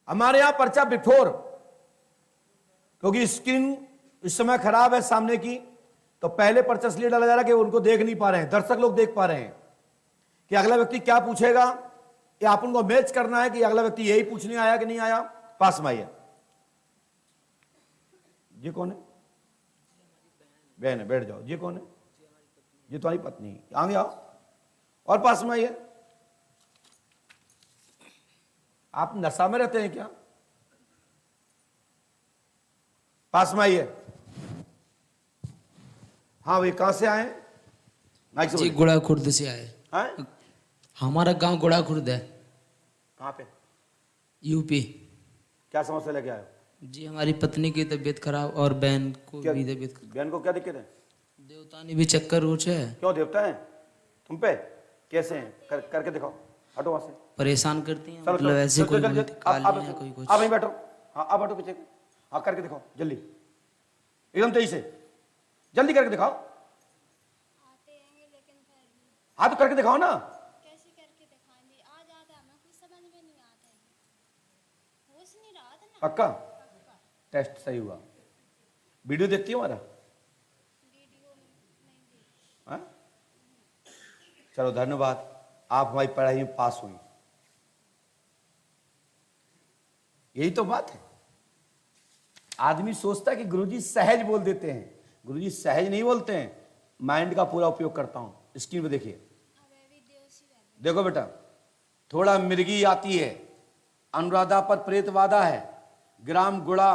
हमारे यहां पर्चा बिफोर, क्योंकि स्क्रीन इस समय खराब है सामने की, तो पहले पर्चा इसलिए डाला जा रहा है कि उनको देख नहीं पा रहे हैं, दर्शक लोग देख पा रहे हैं कि अगला व्यक्ति क्या पूछेगा, या आप उनको मैच करना है कि अगला व्यक्ति यही पूछने आया कि नहीं आया। पास में आइए। ये कौन है? बहन है, बैठ जाओ। ये कौन है? ये तुम्हारी पत्नी। आगे आओ और पास में आइए। आप नशा में रहते हैं क्या? पास में आइए। हाँ भाई, कहां से आए? जी गोड़ा खुर्द से आए। हैं? हमारा गांव गोड़ा खुर्द है। कहां पे? यूपी। क्या समस्या लेके आए हो? जी हमारी पत्नी की तबीयत खराब और बहन को क्या भी तबीयत खराब। बहन को क्या दिक्कत है? देवतानी भी चक्कर रोच है। क्यों देवता है तुम पे? कैसे हैं? करके दिखाओ। हटो वहां से। परेशान करती हैं, चलो मतलब ऐसे कोई चलो, बोलती काली है कोई कुछ। आप वहीं बैठो। हाँ आप बैठो पीछे। हाँ करके दिखाओ जल्दी, एकदम तेजी से, जल्दी करके दिखाओ। आते हैं लेकिन फिर भी हाँ तो करके दिखाओ ना। कैसे करके दिखाएंगे? आ जाता है, हमें कुछ समझ में नहीं आता है, होश नहीं रहा था ना। पक्का पक्का। टेस्ट सही हुआ। वीडियो देखती हो हमारा? वीडियो नहीं देखी। हाँ? चलो धन्यवाद, आप हमारी पढ़ाई में पास हुई। यही तो बात है। आदमी सोचता है कि गुरुजी सहज बोल देते हैं, गुरुजी सहज नहीं बोलते हैं, माइंड का पूरा उपयोग करता हूं। स्क्रीन पे देखिए, अब भी देसी वाली देखो बेटा, थोड़ा मिर्गी आती है, अनुराधा पर प्रेतवादा है, ग्राम गुड़ा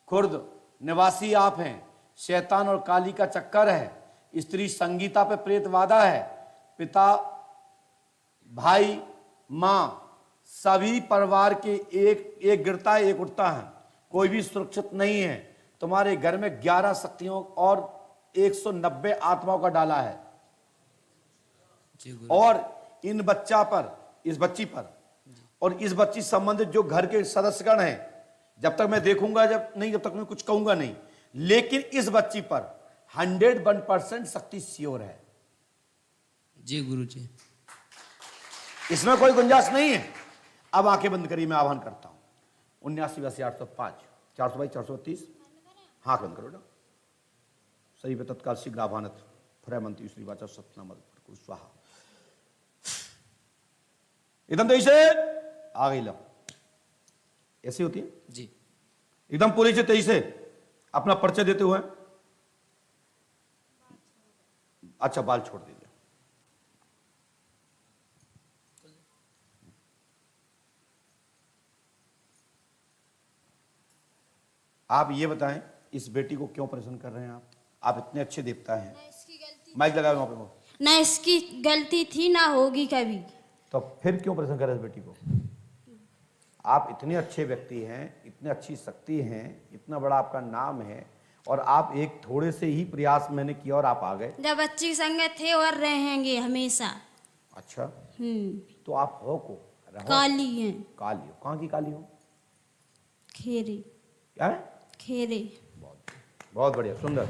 खुर्द निवासी आप हैं, शैतान और काली का चक्कर है, स्त्री संगीता पे प्रेतवादा है, पिता भाई मां सभी परिवार के एक गिरता है एक उठता है, कोई भी सुरक्षित नहीं है। तुम्हारे घर में 11 शक्तियों और 190 आत्माओं का डाला है। जी गुरु। और इन बच्चा पर, इस बच्ची पर और इस बच्ची संबंधित जो घर के सदस्यगण हैं, जब तक मैं देखूंगा जब तक मैं कुछ कहूंगा नहीं, लेकिन इस बच्ची पर 101% शक्ति श्योर है। जी गुरु जी। इसमें कोई गुंजाइश नहीं है। अब आंखें बंद करिए, मैं आह्वान करता हूं। 79 805 422 हाँ बंद करो बेटा। सही पे तत्काल शीघ्र आभानत फ्रयमंत्री श्री वाचा सतनाम स्वाहा। एकदम तेजी से आ गई। लो ऐसी होती है जी। एकदम पूरी से तेजी से अपना परिचय देते हुए। अच्छा बाल छोड़ दीजिए। आप ये बताएं, इस बेटी को क्यों परेशान कर रहे हैं आप इतने अच्छे देवता हैं। ना इसकी गलती, माइक लगाओ वहां पे वो। ना इसकी गलती थी ना होगी कभी। तो फिर क्यों परेशान कर रहे हैं इस बेटी को? आप इतने अच्छे व्यक्ति हैं, इतने अच्छी शक्ति हैं, इतना बड़ा आपका नाम है, और आप एक थोड़े से ही प्रयास मैंने किया और आप आ गए। जब बच्ची संग थे और रहेंगे हमेशा। अच्छा हम्म। तो आप हो को रहो? काली हैं। काली हो? कहाँ की काली हो? खेरे। क्या है? खेरे। बहुत बहुत बढ़िया, सुंदर।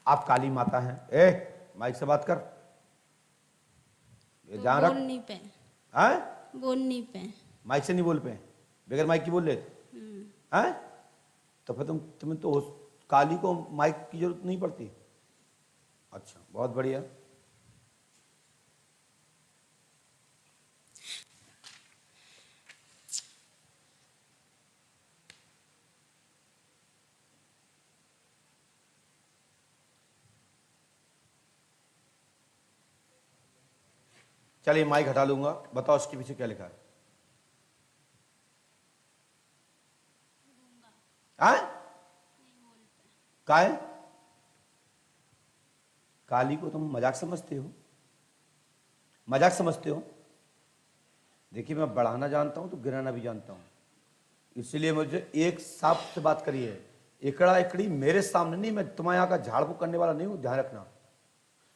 आप काली माता हैं। ए माइक से बात कर, ये तो ध्यान बोल रख। नहीं पे, हैं? बोल नहीं पे। माइक से नहीं बोल पे, बगैर माइक की बोल ले। हैं? तो फिर तुम्हें तो काली को माइक की जरूरत नहीं पड़ती। अच्छा बहुत बढ़िया। चलिए माइक हटा लूंगा, बताओ इसके पीछे क्या लिखा है? क्या है? काली को तुम मजाक समझते हो? मजाक समझते हो? देखिए मैं बढ़ाना जानता हूं तो गिराना भी जानता हूं, इसलिए मुझे एक साफ से बात करिए। एकड़ा एकड़ी मेरे सामने नहीं, मैं तुम्हारे यहाँ का झाड़ फूक करने वाला नहीं हूं, ध्यान रखना।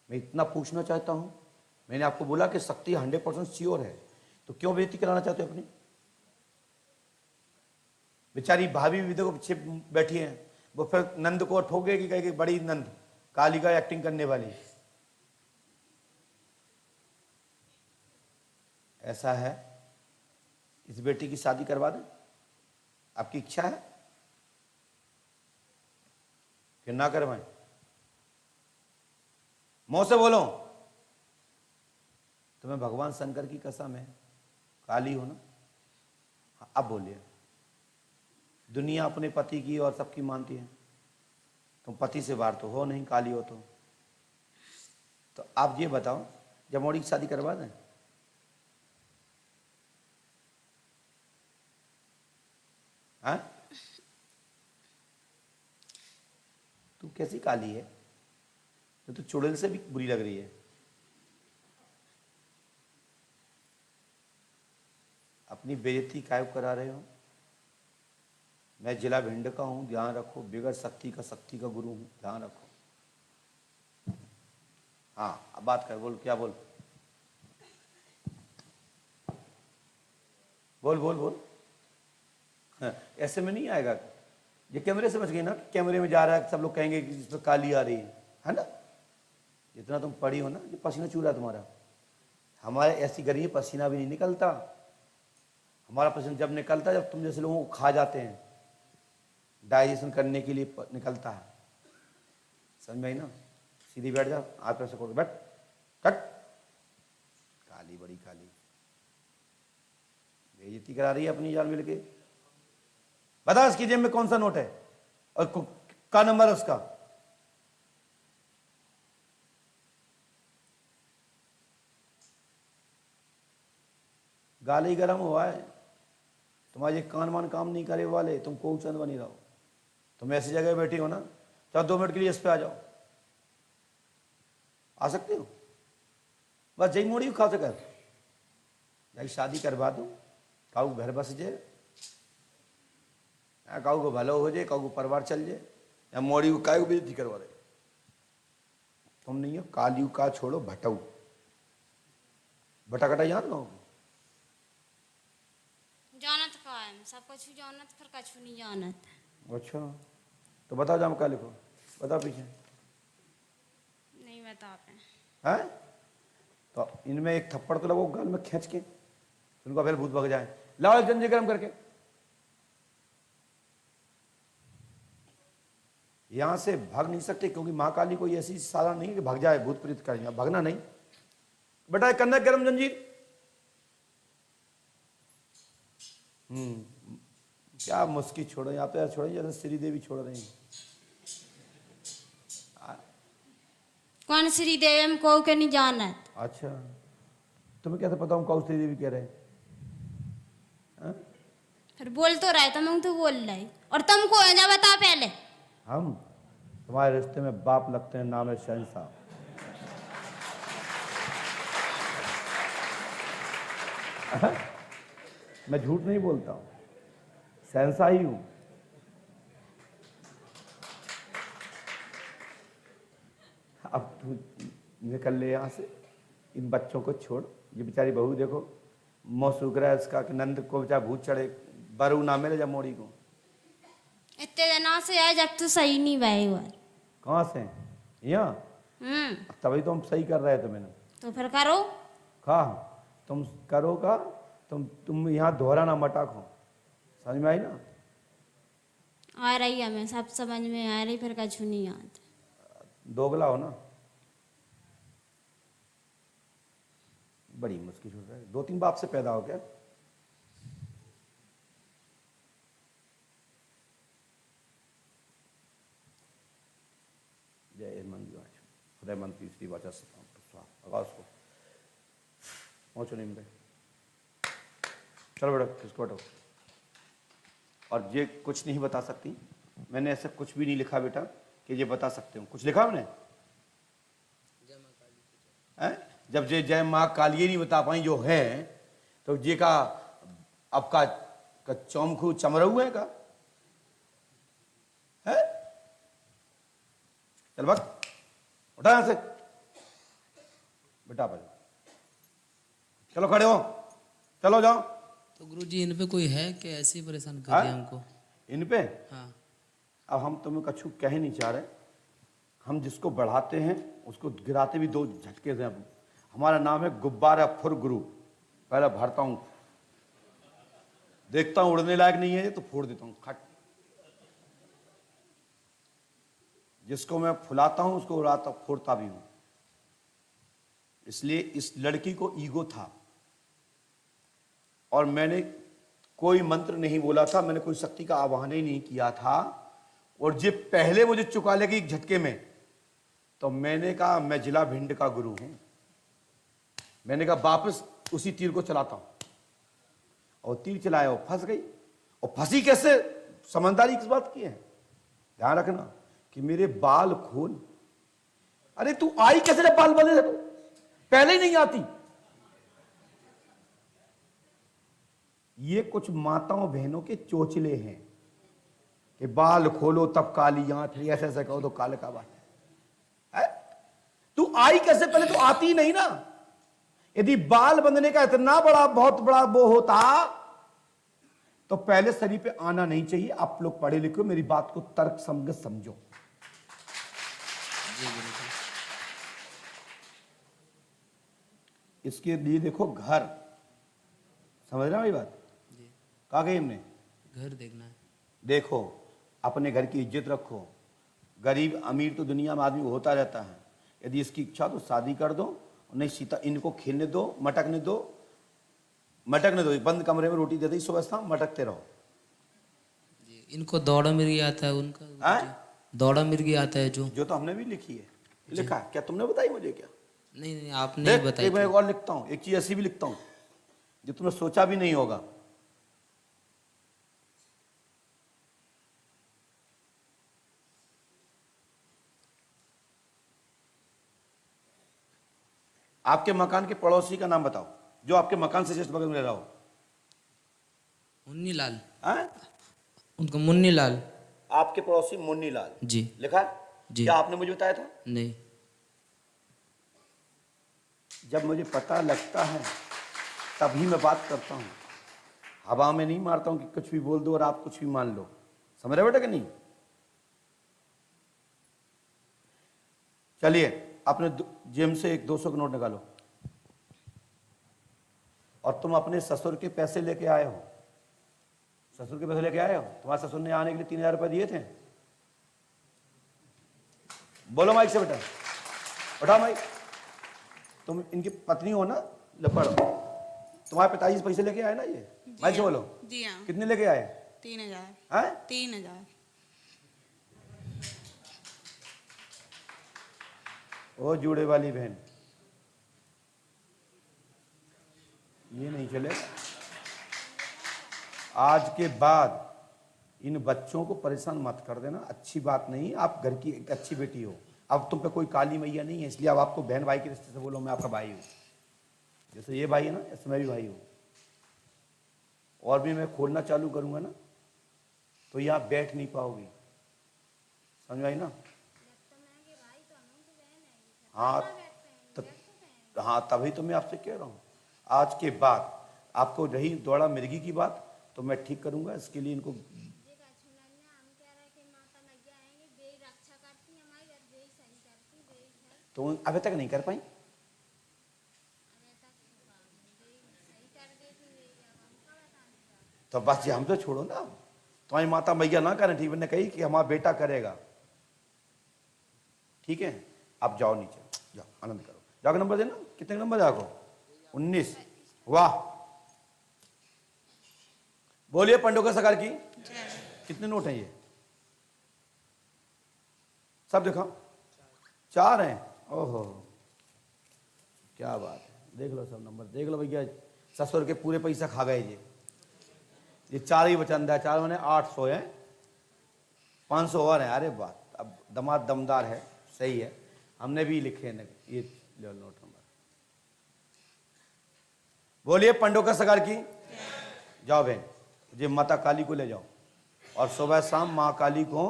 मैं इतना पूछना चाहता हूं, मैंने आपको बोला कि शक्ति 100% श्योर है, तो क्यों बेइज्जती कराना चाहते हो अपनी? बेचारी भाभी भी देखो पीछे बैठी हैं, वो फिर नंद को ठोकेगी, कहेगी बड़ी नंद काली का एक्टिंग करने वाली। ऐसा है इस बेटी की शादी करवा दें? आपकी इच्छा है कि ना करवाएं? मुंह से बोलो। तुम्हें भगवान शंकर की कसम है, काली हो ना? हाँ, अब बोलिए। दुनिया अपने पति की और सबकी मानती है, तुम पति से बाहर तो हो नहीं, काली हो तो आप ये बताओ, जमोड़ी की शादी करवा दें? हाँ? तू कैसी काली है? तो चुड़ैल से भी बुरी लग रही है। अपनी बेइज्जती काहे करा रहे हो? मैं जिला भिंड का हूं, ध्यान रखो। बिगड़ शक्ति का गुरु हूं, ध्यान रखो। हाँ, अब बात कर, बोल, क्या बोल? बोल बोल बोल। हाँ, ऐसे में नहीं आएगा। ये कैमरे से बच गई ना, कैमरे में जा रहा है, सब लोग कहेंगे कि इस पर काली आ रही है ना? जितना तुम पढ़ी हो ना, ये पसीना चूरा तुम्हारा। हमारे ऐसी गर्मी पसीना भी नहीं निकलता। हमारा पसीना जब निकलता है जब तुम जैसे लोगों को खा जाते हैं, डाइजेशन करने के लिए निकलता है। समझ में आई ना? सीधी बैठ जा, हाथ पैर से खोल के बैठ। कट। काली, बड़ी काली, बेइज्जती करा रही है अपनी जान मिल के। बता इसकी जेब में कौन सा नोट है और का नंबर है उसका? गाली गरम हुआ है, तुम्हारे कान मान काम नहीं करे वाले, तुम को चंद बनी रहो। तुम ऐसी जगह बैठी हो ना, चलो 2 मिनट के लिए इस पे आ जाओ। आ सकते हो? बस जई मोड़ी खा सकर जाई शादी करवा दो, काऊ घर बस जाए, काऊ को भलो हो जाए, काऊ को परिवार चल जाए, या मोड़ी को काय बेइज्जती करवा रहे? तुम नहीं हो कालियू का, छोड़ो भटऊ, भटा कटा जान लो। जानत का है, सब कुछ जानत, फिर कछु नहीं जानत। अच्छा, तो बताओ जाम का लिखो, बताओ पीछे। नहीं बता पे। हैं? तो इनमें एक थप्पड़ तो लगो गाल में खींच के, उनका फिर भूत भग जाए। लाओ एक जंजीर गरम करके। यहां से भाग नहीं सकते, क्योंकि मां काली कोई ऐसी साला नहीं है कि भाग जाए, भूत प्रेत करेंगे, भागना नहीं। बेटा एक कन्या गरम जंजीर। क्या मुस्की छोड़ो, यहाँ पे छोड़ो, जैसे श्री देवी छोड़ रही हैं। कौन श्री देवी हम को के नहीं जानत। अच्छा, तुम्हें कैसे पता हम कौन श्री देवी कह रहे हैं? फिर बोल तो रहे, तुम तो बोल रहे, और तुमको है ना, बता पहले। हम तुम्हारे रिश्ते में बाप लगते हैं, नाम है शहंशाह। मैं झूठ नहीं बोलता हूं, शहंशाह ही हूं। अब तू निकल ले यहां से, इन बच्चों को छोड़। ये बेचारी बहू देखो, मुंह सूख रहा है इसका कि नंद को बेचारा भूत चढ़े, बरू ना मिले जब मोड़ी को। इतने दिनों से है, जब तो सही नहीं भाई हुआ। कहाँ से? यहाँ? तभी तो हम सही कर रहे थे। मैंने तो फिर करो। कहा तुम करो का, तुम यहाँ दोहरा ना मटा खो। समझ में आई ना? आ रही है, मैं सब समझ में आ रही, फिर कछु नहीं आता। दोगला हो ना, बड़ी मुश्किल हो रहा है। 2-3 बाप से पैदा हो क्या? जय मंदिर हृदय मंत्री श्री वाचा लगा उसको, पहुंचो नहीं पे। चलो बेटा, किसको बैठो। और ये कुछ नहीं बता सकती, मैंने ऐसा कुछ भी नहीं लिखा बेटा कि ये बता सकते हो। कुछ लिखा मैंने? जब ये जय माँ काली नहीं बता पाई जो है, तो ये का अब का चौमखू चमरऊ है का है? चल बस उठा यहां से बेटा, भाई चलो खड़े हो, चलो जाओ। तो गुरुजी इन पे कोई है कि ऐसे ही परेशान कर रहे हैं हमको? इन पे? हाँ। अब हम तुम्हें कछु कह ही नहीं चाह रहे। हम जिसको बढ़ाते हैं उसको गिराते भी 2 झटके से। हमारा नाम है गुब्बारा फुर गुरु। पहले भरता हूं, देखता हूं उड़ने लायक नहीं है तो फोड़ देता हूं खट। जिसको मैं फुलाता हूं उसको उड़ाता फोड़ता भी हूं। इसलिए इस लड़की को ईगो था और मैंने कोई मंत्र नहीं बोला था, मैंने कोई शक्ति का आवाहन ही नहीं किया था। और जब पहले मुझे चुका लेगी एक झटके में, तो मैंने कहा मैं जिला भिंड का गुरु हूं। मैंने कहा वापस उसी तीर को चलाता हूं, और तीर चलाया वो फंस गई। और फंसी कैसे, समझदारी किस बात की है, ध्यान रखना कि मेरे बाल खोल। अरे तू आई कैसे जब बाल बने थे, तू पहले ही नहीं आती। ये कुछ माताओं बहनों के चोचले हैं कि बाल खोलो तब काली आंख, ऐसे ऐसे कहो तो काले का बाल है। तू आई कैसे, पहले तो आती नहीं ना। यदि बाल बंधने का इतना बड़ा बहुत बड़ा वो होता तो पहले शरीर पे आना नहीं चाहिए। आप लोग पढ़े लिखे, मेरी बात को तर्क संगत समझो। इसके लिए देखो घर, समझ रहे हो ये बात, कहा गई हमने, घर देखना है। देखो अपने घर की इज्जत रखो। गरीब अमीर तो दुनिया में आदमी होता रहता है। यदि इसकी इच्छा तो शादी कर दो, नहीं सीता इनको खेलने दो, मटकने दो, मटकने दो। बंद कमरे में रोटी दे दी, सुबह शाम मटकते रहो। जी, इनको दौड़ा मिर्गी आता है उनका, दौड़ा मिर्गी आता है जो तो हमने भी लिखी है, लिखा क्या तुमने बताई मुझे क्या? नहीं आपने ही बताई। मैं एक और लिखता हूँ, एक चीज ऐसी भी लिखता हूँ जो तुमने सोचा भी नहीं होगा। आपके मकान के पड़ोसी का नाम बताओ, जो आपके मकान से जस्ट बगल में रह रहा हो। मुन्नी लाल। हैं? उनका मुन्नी लाल। आपके पड़ोसी मुन्नी लाल जी। लिखा है? जी। क्या आपने मुझे बताया था? नहीं। जब मुझे पता लगता है तभी मैं बात करता हूं, हवा में नहीं मारता हूं कि कुछ भी बोल दो और आप कुछ भी मान लो। समझ रहे बेटा कि नहीं? चलिए अपने जेब से एक 200 का नोट निकालो। और तुम अपने ससुर के पैसे लेके आए हो, ससुर के पैसे लेके आए हो? तुम्हारे ससुर ने आने के लिए 3000 रुपए दिए थे। बोलो माइक से बेटा, उठाओ माइक। तुम इनकी पत्नी हो ना, लपड़। तुम्हारे पिताजी से पैसे लेके आए ना ये? माइक से बोलो। जी हाँ। कितने लेके आए? 3000। हैं? 3000। ओ जूड़े वाली बहन, ये नहीं चलेगा। आज के बाद इन बच्चों को परेशान मत कर देना, अच्छी बात नहीं। आप घर की एक अच्छी बेटी हो। अब तुम पे कोई काली मैया नहीं है, इसलिए अब आपको बहन भाई के रिश्ते से बोलो मैं आपका भाई हूं। जैसे ये भाई है ना, ऐसे मैं भी भाई हूं। और भी मैं खोलना चालू करूंगा ना तो ये आप बैठ नहीं पाओगी। समझ आई ना? हाँ हाँ, तभी तो मैं आपसे कह रहा हूँ आज के बाद आपको रही दौड़ा मिर्गी की बात तो मैं ठीक करूंगा। इसके लिए इनको तो अभी तक नहीं कर पाई। तो बस ये हम तो छोड़ो ना, तुम्हारी माता मैया ना करें, ठीक है, कही कि हमारा बेटा करेगा। ठीक है, आप जाओ नीचे, जाओ आनंद करो। जाओ नंबर देना, कितने नंबर जाओ? 19। वाह, बोलिए पंडोकर सरकार की। कितने नोट हैं ये? सब दिखाओ। 4 हैं। ओहो क्या बात है, देख लो सब नंबर, देख लो भैया। ससुर के पूरे पैसा खा गए ये 4 ही बचंदा है। 4 मैंने 800 है, 500 और है। अरे बात, अब दमाद दमदार है, सही है। हमने भी लिखे हैं ये नोट नंबर। बोलिए पंडोकर सरकार की। जाओ बहन, जी माता काली को ले जाओ और सुबह शाम माँ काली को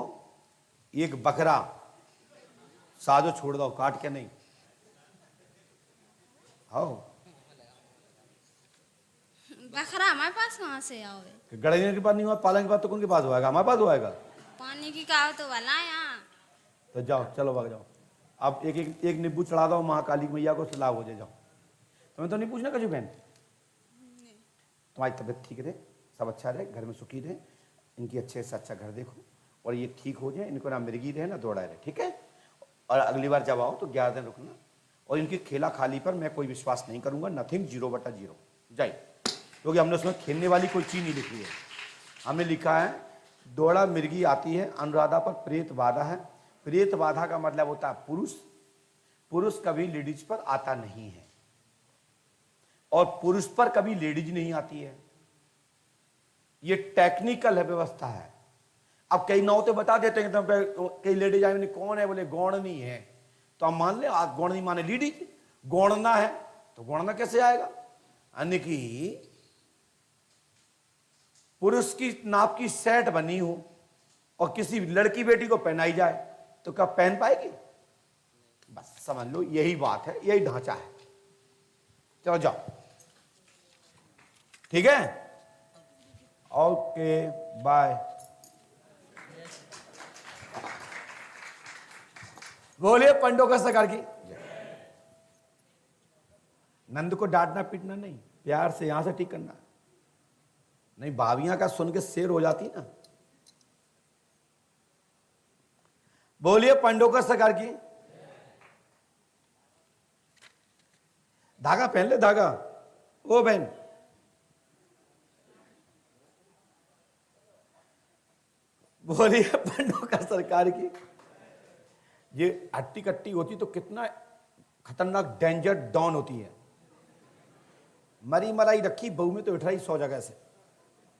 एक बकरा साजो छोड़ दो, काट के नहीं। आओ, बकरा हमारे पास कहाँ से आओगे? गड़ेने के पास नहीं हुआ, पालन के पास तो कौन के पास होएगा? हमारे पास होएगा। पानी की कहा तो भला यहाँ। तो जाओ, चलो भाग जाओ। अब एक नींबू चढ़ा दो महाकाली मैया को, लाभ हो जाए। जाओ, तुम्हें तो नहीं पूछना कछु बहन, तुम्हारी तबीयत ठीक है, सब अच्छा रहे, घर में सुखी रहे, इनकी अच्छे से अच्छा घर देखो, और ये ठीक हो जाए, इनको ना मिर्गी रहे ना दौड़ा रहे, ठीक है। और अगली बार जब आओ तो 11 दिन रुकना, और इनकी खेला खाली पर मैं कोई विश्वास नहीं करूंगा, नथिंग 0/0 जाए, क्योंकि हमने उसमें खेलने वाली कोई चीज नहीं लिखी है। हमने लिखा है दौड़ा मिर्गी आती है, अनुराधा पर प्रेत बाधा है। प्रेत बाधा का मतलब होता है पुरुष, पुरुष कभी लेडीज पर आता नहीं है, और पुरुष पर कभी लेडीज नहीं आती है। ये टेक्निकल है, व्यवस्था है। अब कई नाव तो बता देते हैं, तो कई लेडीज आए, कौन है, बोले गौणनी है, तो हम मान ले, आज गौणनी माने लेडीज, गौणना है तो गौणना कैसे आएगा, यानी कि पुरुष की नाप की सेट बनी हो और किसी लड़की बेटी को पहनाई जाए तो क्या पहन पाएगी? बस समझ लो, यही बात है, यही ढांचा है। चलो जाओ, ठीक है, ओके बाय। बोलिए पंडोकर सरकार की। नंद को डांटना पीटना नहीं, प्यार से यहां से ठीक करना, नहीं भाभियां का सुन के शेर हो जाती ना। बोलिए पंडोकर सरकार की। धागा पहन ले, धागा, ओ बहन, बोलिए पंडोकर सरकार की। ये हट्टी कट्टी होती तो कितना खतरनाक डेंजर डॉन होती है। मरी मलाई रखी बहू में तो उठ रही 100 जगह से।